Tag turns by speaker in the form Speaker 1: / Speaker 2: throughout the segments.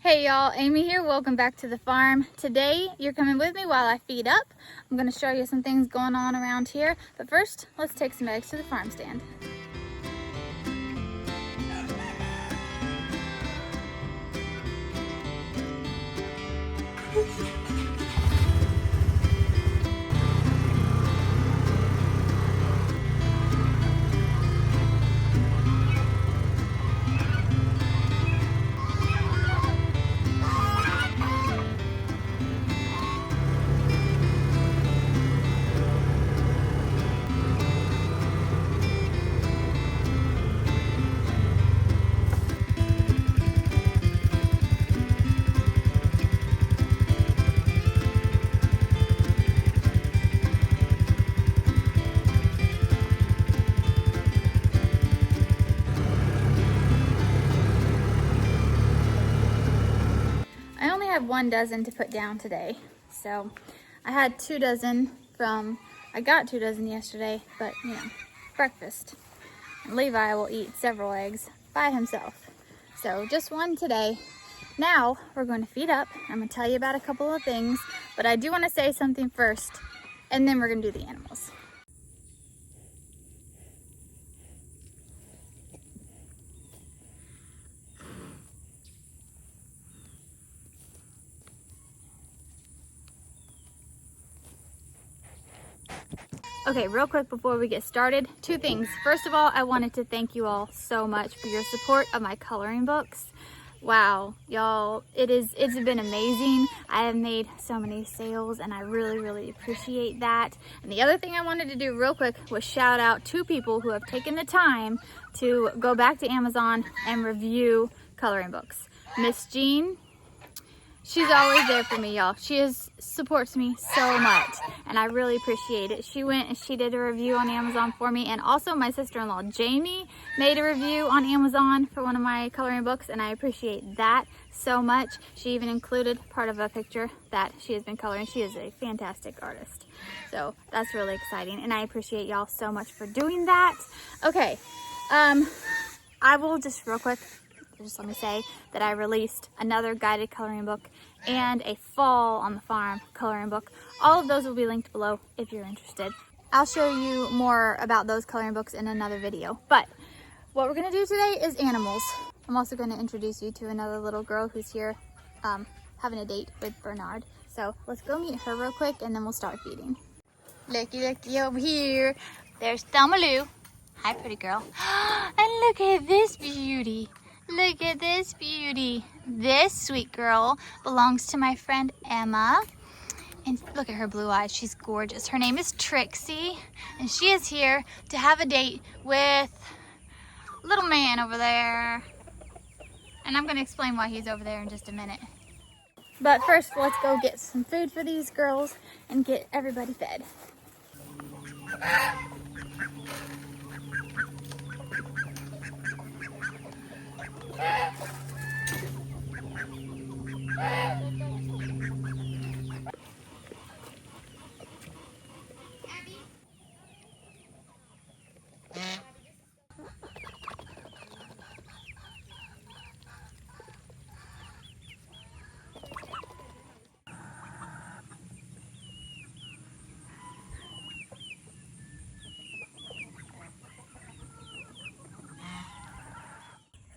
Speaker 1: Hey y'all, Amy here. Welcome back to the farm. Today, you're coming with me while I feed up. I'm going to show you some things going on around here. But first, let's take some eggs to the farm stand. I only have 1 dozen to put down today. So I had 2 dozen I got 2 dozen yesterday, but you know, breakfast. And Levi will eat several eggs by himself. So just 1 today. Now we're going to feed up. I'm going to tell you about a couple of things, but I do want to say something first, and then we're going to do the animals. Okay, real quick before we get started, 2 things. First of all, I wanted to thank you all so much for your support of my coloring books. Wow, y'all, it's been amazing. I have made so many sales and I really appreciate that. And the other thing I wanted to do real quick was shout out 2 people who have taken the time to go back to Amazon and review coloring books. Miss Jean, she's always there for me, y'all. She supports me so much, and I really appreciate it. She went and she did a review on Amazon for me, and also my sister-in-law, Jamie, made a review on Amazon for one of my coloring books, and I appreciate that so much. She even included part of a picture that she has been coloring. She is a fantastic artist, so that's really exciting, and I appreciate y'all so much for doing that. Okay, I will just real quick, just let me say that I released another guided coloring book and a fall on the farm coloring book. All of those will be linked below if you're interested. I'll show you more about those coloring books in another video. But what we're gonna do today is animals. I'm also gonna introduce you to another little girl who's here having a date with Bernard. So let's go meet her real quick and then we'll start feeding. Looky over here. There's Thumaloo. Hi, pretty girl. And look at this beauty. Look at this beauty. This sweet girl belongs to my friend Emma. And look at her blue eyes. She's gorgeous. Her name is Trixie. And she is here to have a date with little man over there. And I'm going to explain why he's over there in just a minute. But first, let's go get some food for these girls and get everybody fed.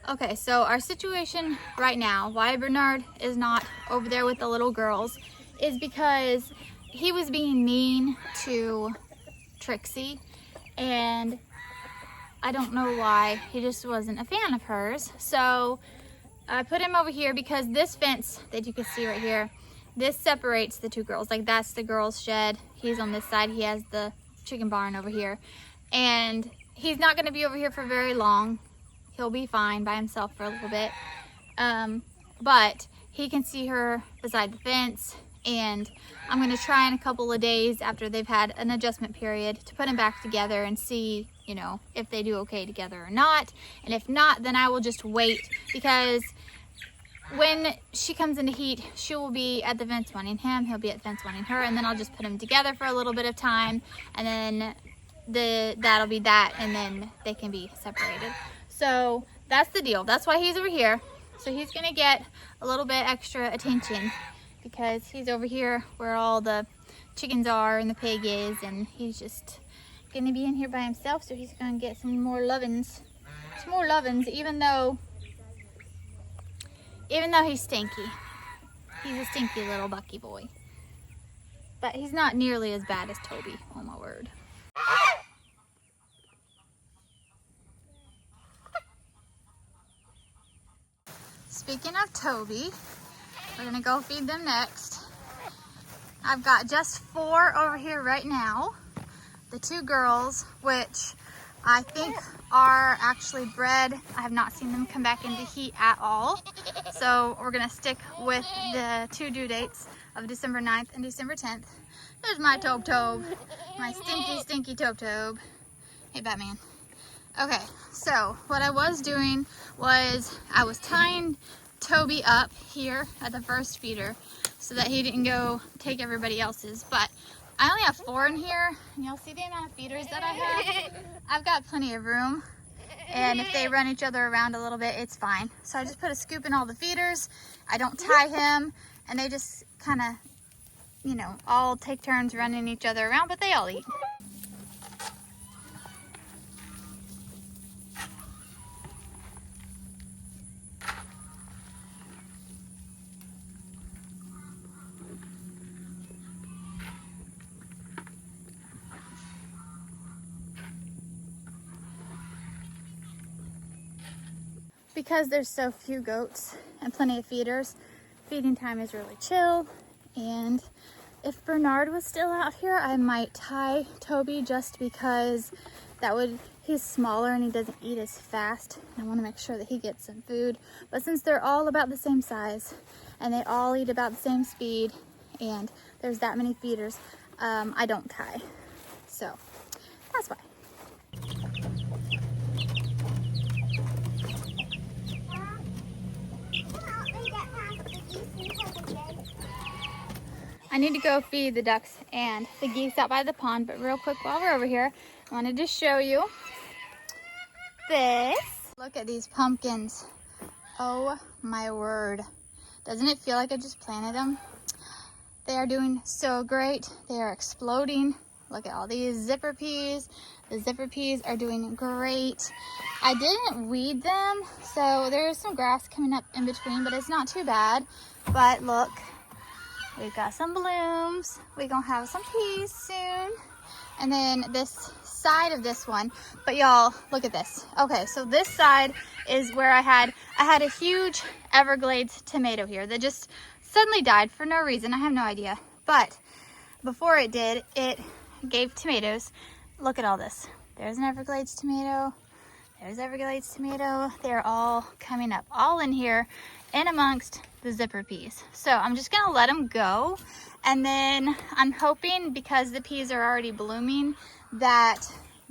Speaker 1: Okay, so our situation right now, why Bernard is not over there with the little girls, is because he was being mean to Trixie, and I don't know why. He just wasn't a fan of hers. So I put him over here because this fence that you can see right here, this separates the 2 girls. Like, that's the girls' shed. He's on this side. He has the chicken barn over here. And he's not going to be over here for very long. He'll be fine by himself for a little bit. But he can see her beside the fence, and I'm going to try in a couple of days after they've had an adjustment period to put them back together and see, you know, if they do okay together or not. And if not, then I will just wait, because when she comes into heat, she will be at the fence wanting him, he'll be at the fence wanting her, and then I'll just put them together for a little bit of time, and then that'll be that, and then they can be separated. So that's the deal. That's why he's over here. So he's gonna get a little bit extra attention because he's over here where all the chickens are and the pig is, and he's just gonna be in here by himself. So he's gonna get some more lovin's, even though he's stinky. He's a stinky little Bucky boy. But he's not nearly as bad as Toby, oh my word. Speaking of Toby, we're gonna go feed them next. I've got just 4 over here right now. The 2 girls, which I think are actually bred. I have not seen them come back into heat at all. So we're gonna stick with the 2 due dates of December 9th and December 10th. There's my Tobe, my stinky Tobe. Hey, Batman. Okay, so what I was doing was I was tying Toby up here at the first feeder so that he didn't go take everybody else's, but I only have 4 in here, and you'll see the amount of feeders that I have. I've got plenty of room, and if they run each other around a little bit, it's fine. So I just put a scoop in all the feeders. I don't tie him, and they just kind of, you know, all take turns running each other around, but they all eat. Because there's so few goats and plenty of feeders, feeding time is really chill. And if Bernard was still out here, I might tie Toby just because he's smaller and he doesn't eat as fast. I want to make sure that he gets some food. But since they're all about the same size and they all eat about the same speed and there's that many feeders, I don't tie. So that's why. I need to go feed the ducks and the geese out by the pond, but real quick while we're over here, I wanted to show you this. Look at these pumpkins. Oh my word. Doesn't it feel like I just planted them? They are doing so great. They are exploding. Look at all these zipper peas. The zipper peas are doing great. I didn't weed them, so there's some grass coming up in between, but it's not too bad. But look. We've got some blooms. We're gonna have some peas soon. And then this side of this one, but y'all, look at this. Okay, so this side is where I had a huge Everglades tomato here that just suddenly died for no reason. I have no idea. But before it did, it gave tomatoes. Look at all this. There's an Everglades tomato. There's Everglades tomato. They're all coming up, all in here in amongst the zipper peas. So I'm just gonna let them go, and then I'm hoping, because the peas are already blooming, that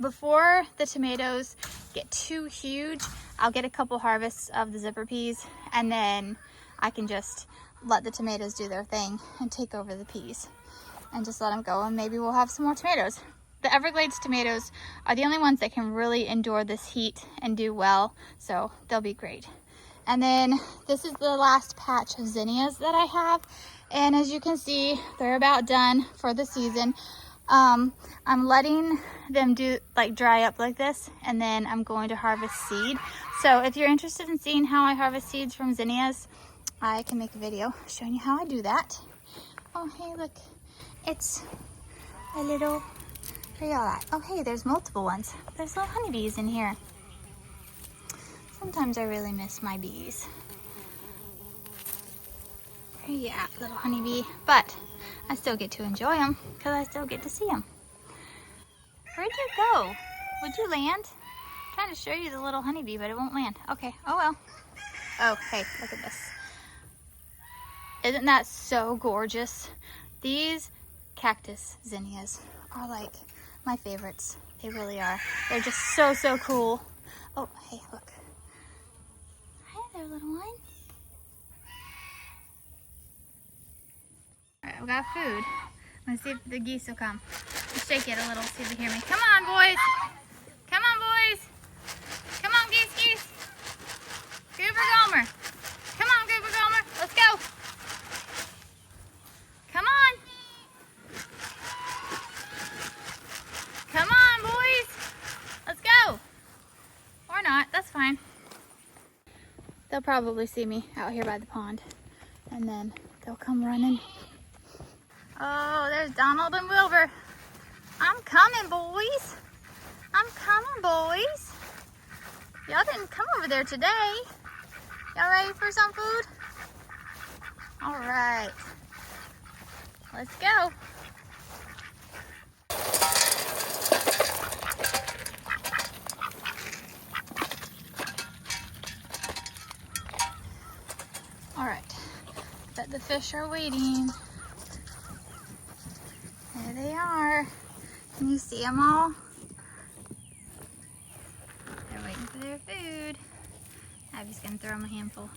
Speaker 1: before the tomatoes get too huge, I'll get a couple harvests of the zipper peas, and then I can just let the tomatoes do their thing and take over the peas and just let them go, and maybe we'll have some more tomatoes. The Everglades tomatoes are the only ones that can really endure this heat and do well, so they'll be great. And then this is the last patch of zinnias that I have. And as you can see, they're about done for the season. I'm letting them dry up like this, and then I'm going to harvest seed. So if you're interested in seeing how I harvest seeds from zinnias, I can make a video showing you how I do that. Oh, hey, look, it's a little, where y'all at? Oh, hey, there's multiple ones. There's little honeybees in here. Sometimes I really miss my bees. Where you at, little honeybee? But I still get to enjoy them because I still get to see them. Where'd you go? Would you land? I'm trying to show you the little honeybee, but it won't land. Okay, oh well. Oh, hey, look at this. Isn't that so gorgeous? These cactus zinnias are like my favorites. They really are. They're just so, so cool. Oh, hey, look. There, little one. All right, we got food. Let's see if the geese will come. Let's shake it a little, see if they hear me. Come on, boys. Come on, boys. Come on, geese. Goober Gomer. they'll probably see me out here by the pond, and then they'll come running. Oh, there's Donald and Wilbur. I'm coming, boys. I'm coming, boys. Y'all didn't come over there today. Y'all ready for some food? All right, let's go. All right, bet the fish are waiting. There they are. Can you see them all? They're waiting for their food. I'm just gonna throw them a handful.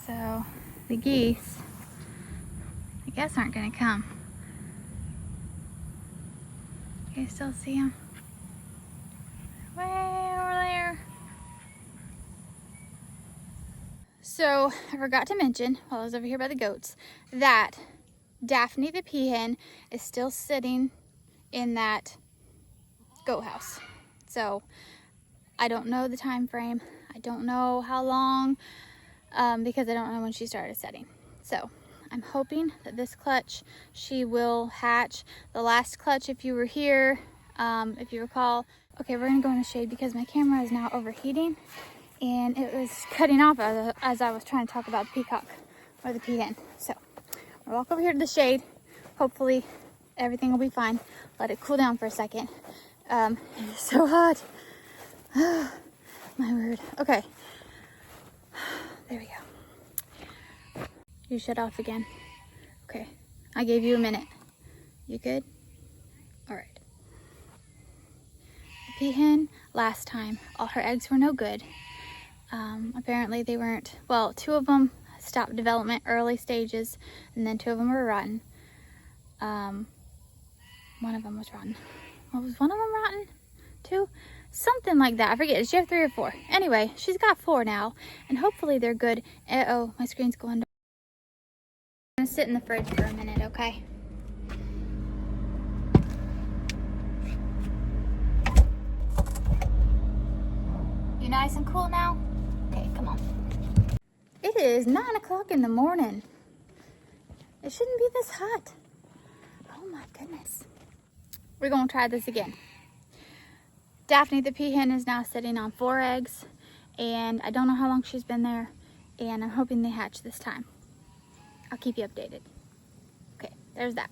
Speaker 1: So the geese, I guess, aren't gonna come. You still see them? Way over there. So I forgot to mention while I was over here by the goats that Daphne the Pee Hen is still sitting in that goat house. So I don't know the time frame. I don't know how long because I don't know when she started setting. So I'm hoping that this clutch she will hatch. The last clutch, if you were here, if you recall. Okay, we're gonna go in the shade because my camera is now overheating and it was cutting off as I was trying to talk about the peacock or the Pee Hen. So we'll walk over here to the shade. Hopefully everything will be fine. Let it cool down for a second. It's so hot. My word. Okay. There we go. You shut off again. Okay. I gave you a minute. You good? All right. The Pee Hen, last time, all her eggs were no good. Apparently they weren't, well, 2 of them stopped development early stages, and then 2 of them were rotten. One of them was rotten. What was one of them rotten? 2? Something like that. I forget. Did she have 3 or 4? Anyway, she's got 4 now, and hopefully they're good. Uh-oh, my screen's going down. I'm gonna sit in the fridge for a minute, okay? You nice and cool now? Okay, come on. It is 9 o'clock in the morning. It shouldn't be this hot. Oh my goodness. We're gonna try this again. Daphne the Pee Hen is now sitting on 4 eggs, and I don't know how long she's been there, and I'm hoping they hatch this time. I'll keep you updated. Okay, there's that.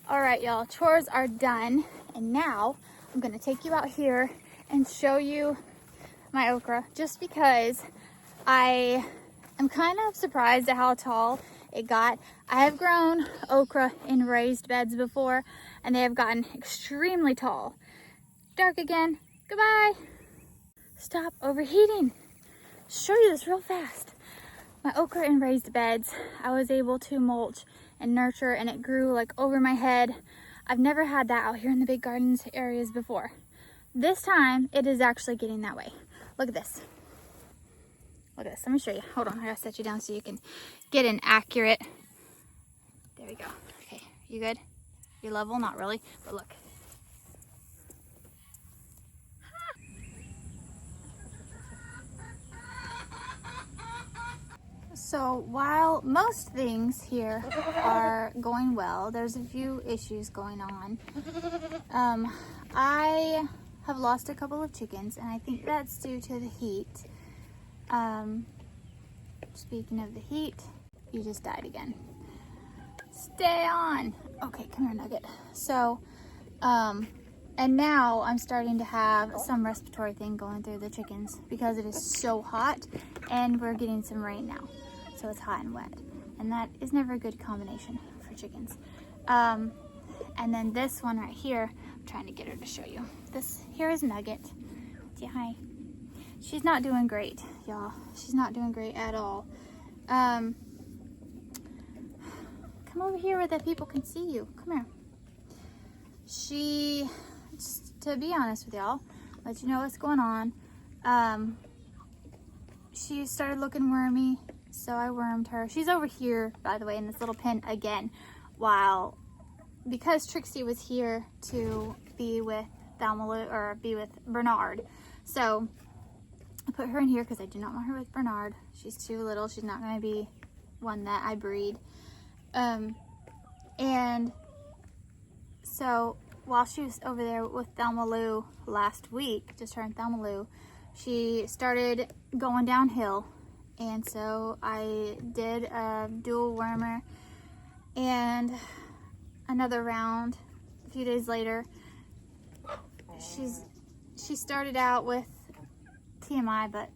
Speaker 1: All right, y'all, chores are done, and now I'm gonna take you out here and show you my okra, just because I am kind of surprised at how tall it got. I have grown okra in raised beds before, and they have gotten extremely tall. Dark again. Goodbye. Stop overheating. Show you this real fast. My okra in raised beds, I was able to mulch and nurture, and it grew like over my head. I've never had that out here in the big gardens areas before. This time, it is actually getting that way. Look at this. Look at this. Let me show you. Hold on. I gotta set you down so you can get an accurate. There we go. Okay. You good? You level? Not really, but look. So while most things here are going well, there's a few issues going on. I have lost a couple of chickens, and I think that's due to the heat. Speaking of the heat, you just died again. Stay on. Okay, come here, Nugget. So, and now I'm starting to have some respiratory thing going through the chickens because it is so hot, and we're getting some rain now. So it's hot and wet, and that is never a good combination for chickens. And then this one right here, I'm trying to get her to show you. This here is Nugget. Say hi. She's not doing great, y'all. She's not doing great at all. Come over here where the people can see you. Come here. She, just to be honest with y'all, let you know what's going on. She started looking wormy, so I wormed her. She's over here, by the way, in this little pen again, because Trixie was here to be with Bernard. So I put her in here because I do not want her with Bernard. She's too little. She's not going to be one that I breed. And so while she was over there with Thelma Lou last week, just her and Thelma Lou, she started going downhill. And so I did a dual wormer and another round a few days later. She started out with TMI, but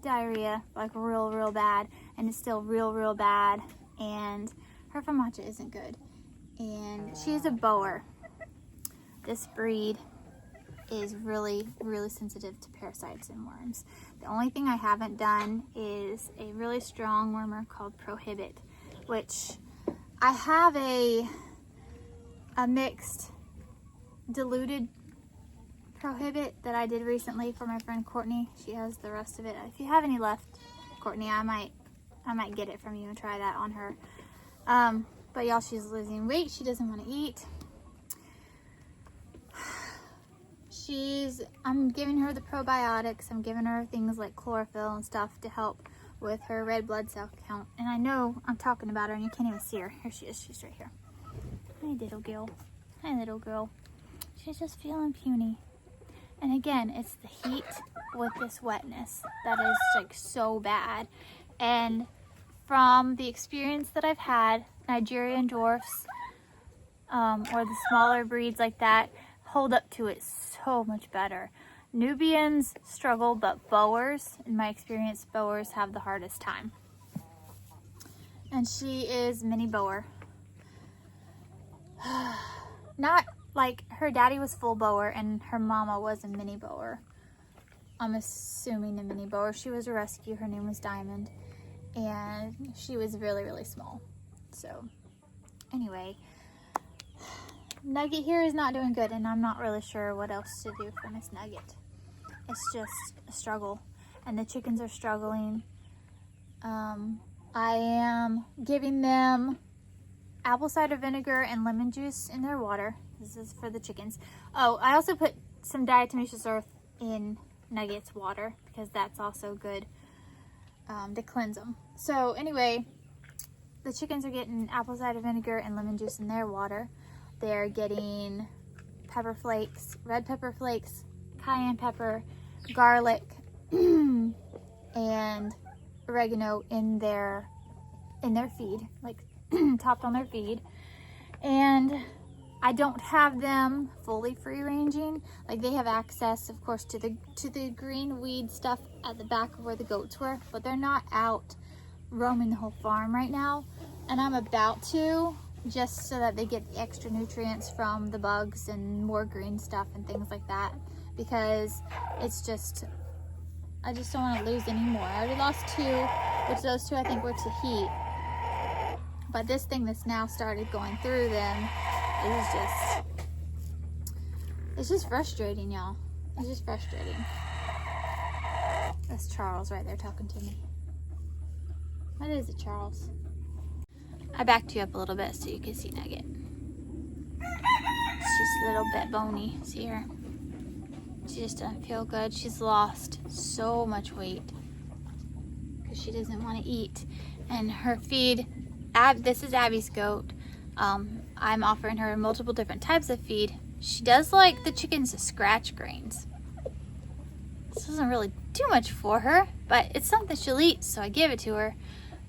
Speaker 1: diarrhea, like real bad, and it's still real bad, and her famacha isn't good, and she is a bower. This breed is really sensitive to parasites and worms. The only thing I haven't done is a really strong wormer called Prohibit, which I have a mixed diluted Prohibit that I did recently for my friend Courtney. She has the rest of it. If you have any left, Courtney, I might get it from you and try that on her. But y'all, she's losing weight. She doesn't want to eat. I'm giving her the probiotics. I'm giving her things like chlorophyll and stuff to help with her red blood cell count. And I know I'm talking about her and you can't even see her. Here she is. She's right here. Hi, little girl. Hi, little girl. She's just feeling puny. And again, it's the heat with this wetness that is like so bad. And from the experience that I've had, Nigerian dwarfs or the smaller breeds like that hold up to it so much better. Nubians struggle, but boers, in my experience, boers have the hardest time. And she is mini boer. Not like her daddy was full boer and her mama was a mini boer. I'm assuming a mini boer. She was a rescue. Her name was Diamond. And she was really small. So anyway, Nugget here is not doing good, and I'm not really sure what else to do for Miss Nugget. It's just a struggle, and the chickens are struggling. I am giving them apple cider vinegar and lemon juice in their water. This is for the chickens. Oh, I also put some diatomaceous earth in Nugget's water because that's also good to cleanse them. So anyway, the chickens are getting apple cider vinegar and lemon juice in their water. They're getting pepper flakes, red pepper flakes, cayenne pepper, garlic, and oregano in their feed, like topped on their feed. And I don't have them fully free ranging. Like they have access, of course, to the green weed stuff at the back of where the goats were, but they're not out roaming the whole farm right now. And I'm about to, just so that they get the extra nutrients from the bugs and more green stuff and things like that, because it's just, I just don't want to lose any more. I already lost 2, which those 2 I think were to heat. But this thing that's now started going through them is it's just frustrating, y'all. It's just frustrating. That's Charles right there talking to me. What is it, Charles? I backed you up a little bit so you can see Nugget. She's a little bit bony. See her? She just doesn't feel good. She's lost so much weight because she doesn't want to eat. And her feed, this is Abby's goat. I'm offering her multiple different types of feed. She does like the chickens to scratch grains. This doesn't really do much for her, but it's something she'll eat, so I give it to her.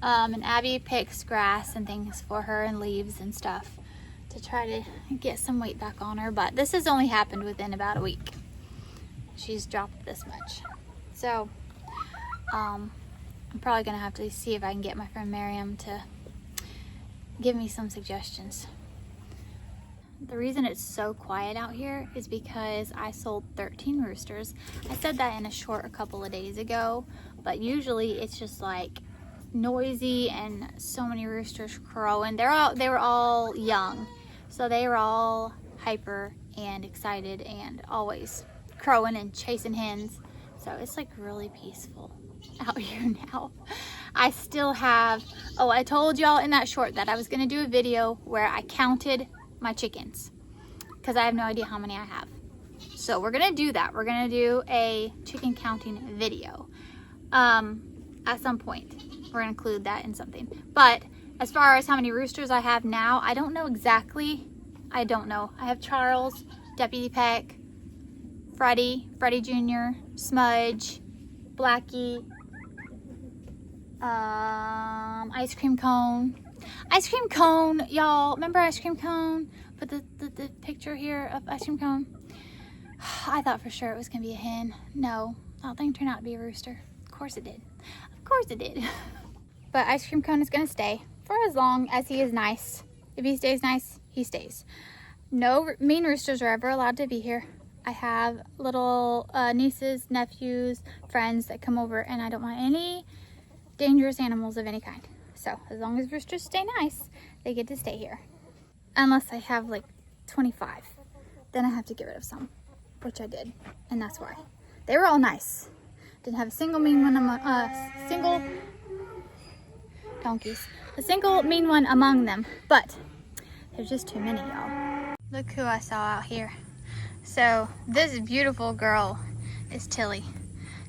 Speaker 1: And Abby picks grass and things for her and leaves and stuff to try to get some weight back on her. But this has only happened within about a week. She's dropped this much. So I'm probably going to have to see if I can get my friend Miriam to give me some suggestions. The reason it's so quiet out here is because I sold 13 roosters. I said that in a short a couple of days ago, but usually it's just like noisy and so many roosters crowing. They were all young, so they were all hyper and excited and always crowing and chasing hens. So it's like really peaceful out here now. I still have, oh, I told y'all in that short that I was gonna do a video where I counted my chickens because I have no idea how many I have. So we're gonna do that. We're gonna do a chicken counting video at some point. We're gonna include that in something. But as far as how many roosters I have now, I don't know exactly. I don't know. I have Charles, Deputy Peck, Freddie Jr., Smudge, Blackie, Ice Cream Cone. Ice Cream Cone, y'all, remember Ice Cream Cone? Put the picture here of Ice Cream Cone. I thought for sure it was gonna be a hen. No, that thing turned out to be a rooster. Of course it did. Of course it did. But Ice Cream Cone is gonna stay for as long as he is nice. If he stays nice, he stays. No mean roosters are ever allowed to be here. I have little nieces, nephews, friends that come over, and I don't want any dangerous animals of any kind. So as long as roosters stay nice, they get to stay here. Unless I have like 25, then I have to get rid of some, which I did, and that's why. They were all nice. Didn't have a single mean one among single donkeys. A single mean one among them, but there's just too many, y'all. Look who I saw out here. So this beautiful girl is Tilly.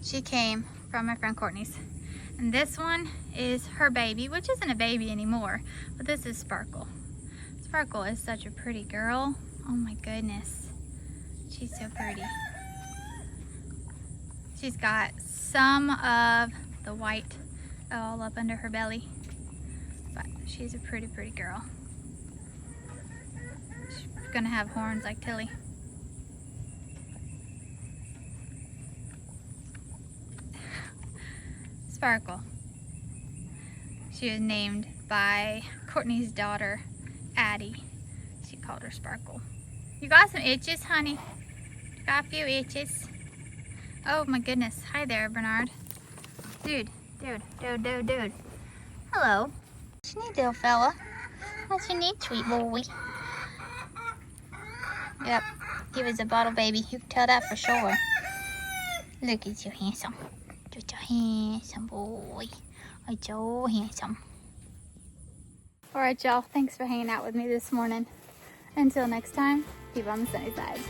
Speaker 1: She came from my friend Courtney's. And this one is her baby, which isn't a baby anymore, but this is Sparkle. Sparkle is such a pretty girl. Oh my goodness. She's so pretty. She's got some of the white all up under her belly, but she's a pretty girl. She's gonna have horns like Tilly. Sparkle. She was named by Courtney's daughter, Addie. She called her Sparkle. You got some itches, honey? Got a few itches. Oh my goodness. Hi there, Bernard. Dude. Hello. What you need, little fella? What you need, sweet boy? Yep. He was a bottle baby. You can tell that for sure. Look at you, handsome. Just a handsome boy. Oh, so handsome. Alright, y'all. Thanks for hanging out with me this morning. Until next time, keep on the sunny side.